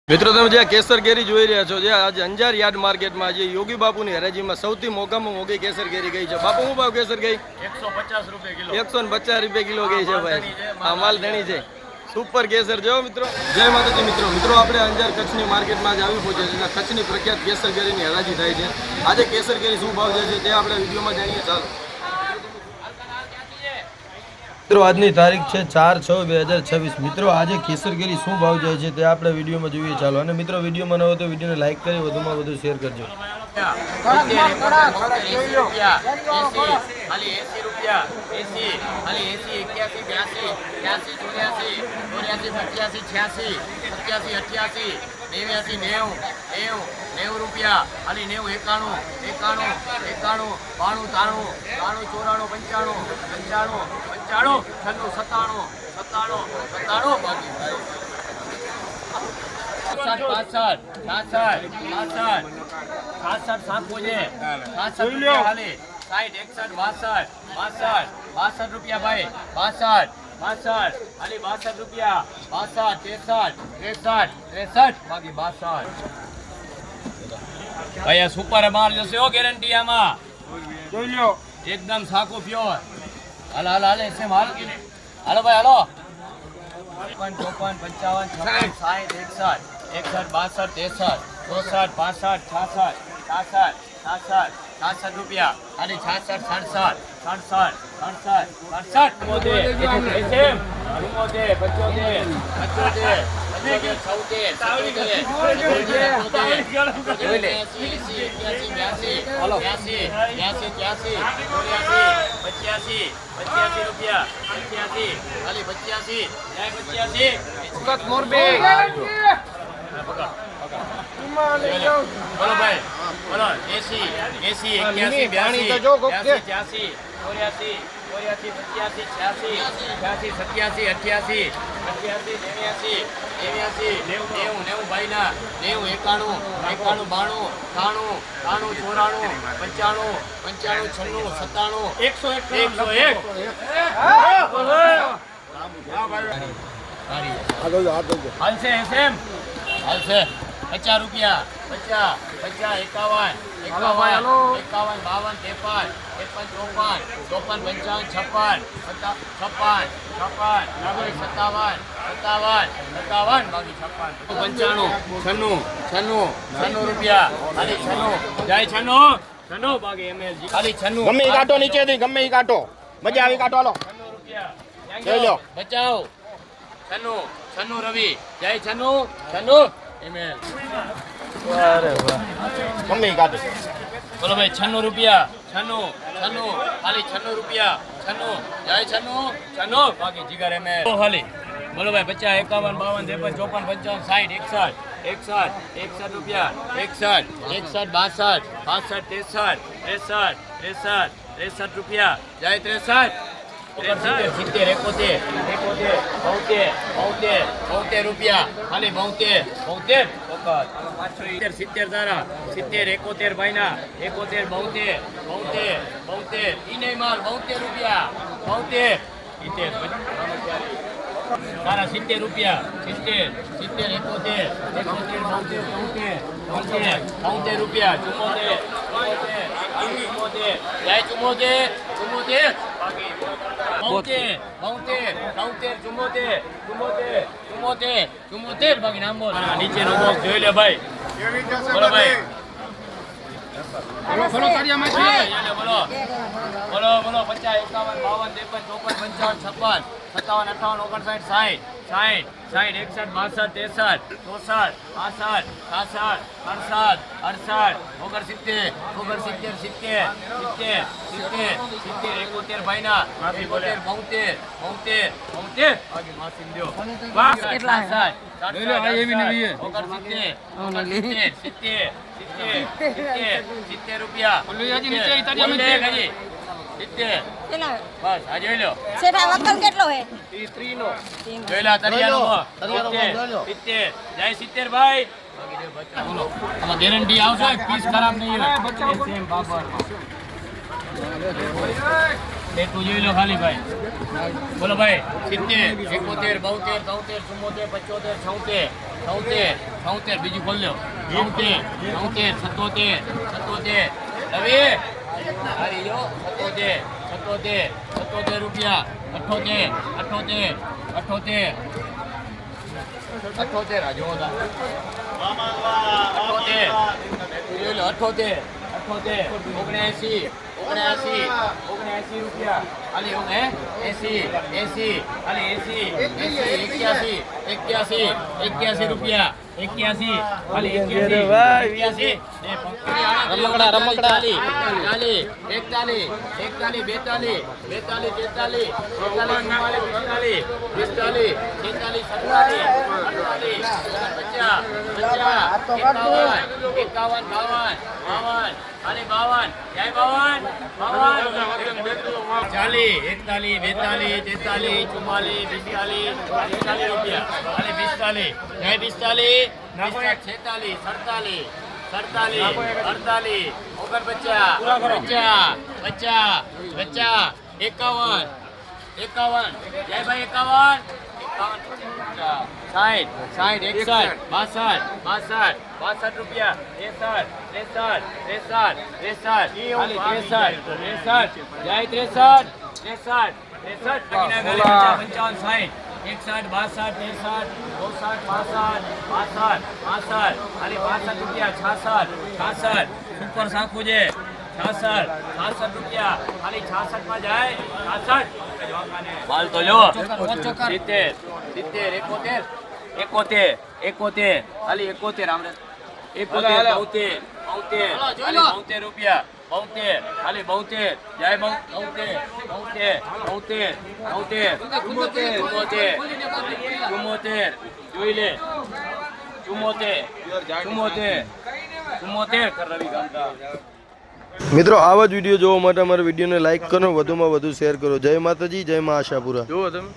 મિત્રો તમે જે કેસર કેરી જોઈ રહ્યા છો, જે આજે અંજાર યાર્ડ માર્કેટમાં જે યોગી બાપુની હરાજીમાં સૌથી મોંઘામાં મોંઘી કેસર કેરી ગઈ છે. બાપુ શું ભાવ કેસર ગઈ? 150 રૂપિયા કિલો. 150 રૂપિયા કિલો ગઈ છે ભાઈ. આ માલ ધણી છે, સુપર કેસર. જો મિત્રો, જય માતાજી મિત્રો. મિત્રો આપણે અંજાર કચ્છની માર્કેટમાં જ આવી પહોંચ્યા છે. કચ્છની પ્રખ્યાત કેસર કેરીની હરાજી થાય છે. આજે કેસર કેરી શું ભાવ જાય છે તે આપણે વિડીયોમાં જાણીએ. ચાલો મિત્રો, આજની તારીખ છે 4/6/2026. મિત્રો આજે કેસર કેરી શું ભાવ જાય છે તે આપણે વિડીયોમાં જોઈએ. ચાલો. અને મિત્રો, વિડીયોમાં ન હોય તો વિડીયોને લાઈક કરી વધુમાં વધુ શેર કરજો. 90 રૂપિયા, ખાલી 90, 91, 92, 93, 94, 95, 95, 95, 62 રૂપિયા ભાઈ. 62 ખાલી 62 રૂપિયા. 62, 63, બાકી 62. ભાઈ આ સુપર માલ જશે હો, ગેરંટી આમાં. જોઈ લો, એકદમ સાકો પ્યોર. હાલ એસે માલ હાલો ભાઈ, હાલો. 54, 55, 56, 60, 61, 62, 63, 64, 65, 66 રૂપિયા. ખાલી 66, 67, બોલો ભાઈ, બોલો. 80, 81, 82, 83, 84, 85, 86, 87, 88, 89, 90 ભાઈના. 90, 91, 92, 93, 94, 95, 96, 97, 101. હાલશે એસએમ, હાલશે. 50 રૂપિયા. 50, 51, 52, 53, 54, 55, 56, 57, બાકી 56, 96 રૂપિયા. ખાલી 96 જાય. 96 બાકી એમએલ ખાલી 96. ગમે ઈ કાટો નીચેથી, ગમે ઈ કાટો. મજા આવી કાટો. હાલો 96 રૂપિયા. જોઈ લો. બચાવ. 96 રવિ જાય. 96 એમએલ. ગમે ઈ કાટો. બોલો ભાઈ, 96 રૂપિયા. 96 ખાલી 96 રૂપિયા. 96 જાય. 96 બાકી જીગર એમએલ ખાલી. બોલો ભાઈ, 50, 51, 52, 53, 54, 55, 60, 61 રૂપિયા. 61, 62, 63 રૂપિયા. જાય. 63 70, 71 રૂપિયા. ખાલી 72 70 તારા. 70, 71 ભાઈના. 71, 72 ઈ નહીં માલ. 72 રૂપિયા. 72 તારા. 70 રૂપિયા. 70, 71, 72 રૂપિયા. 74 જાય. 74 બાકી નામ બોલ. નીચેનો બોક્સ જોઈ લે ભાઈ. બોલો ભાઈ, બોલો 50, 51, 52, 53, 54, 55, 56, 57, 58, 59, 60, 61, 62, 63, 64, 65, 66, 67, 68, 69, 70 ભાઈના. 72 માસી દો. કેટલા 70 રૂપિયા. બસ આ જોઈ લો. કેટલો હે? જોઈ લો. તરિયાનો 70 જાય. 70 ભાઈ. બોલો, આમાં ગેરંટી આવશે, પીસ ખરાબ નહીં હોય. એટલું જોઈ લો ખાલી ભાઈ. બોલો ભાઈ. 70, 71, 72, 73, 74, 75, 76, બીજું ખોલ લો. 70, 77, 77, રવિ હારી જો 77 રૂપિયા. 78 આ જોવો તા. 78 79 રૂપિયા. આલી 80 આલી 81 રૂપિયા. 81 આલી 81 રમકડા, રમકડા. 41 42 43 રૂપિયા. 66 સુપર સાખું છે. 66 રૂપિયા ખાલી 66 માં જાય. 66 માલ તો જો 70 71 ખાલી 71 આમરે 71 72 રૂપિયા. 72 ખાલી 72 જાય. 74 જોઈ લે. 74 કર રવિ ગામડા. મિત્રો આવા જ વિડીયો જોવા માટે અમારા વિડીયોને લાઈક કરો, વધુમાં વધુ શેર કરો. જય માતાજી, જય મા આશાપુરા. જુઓ તમે.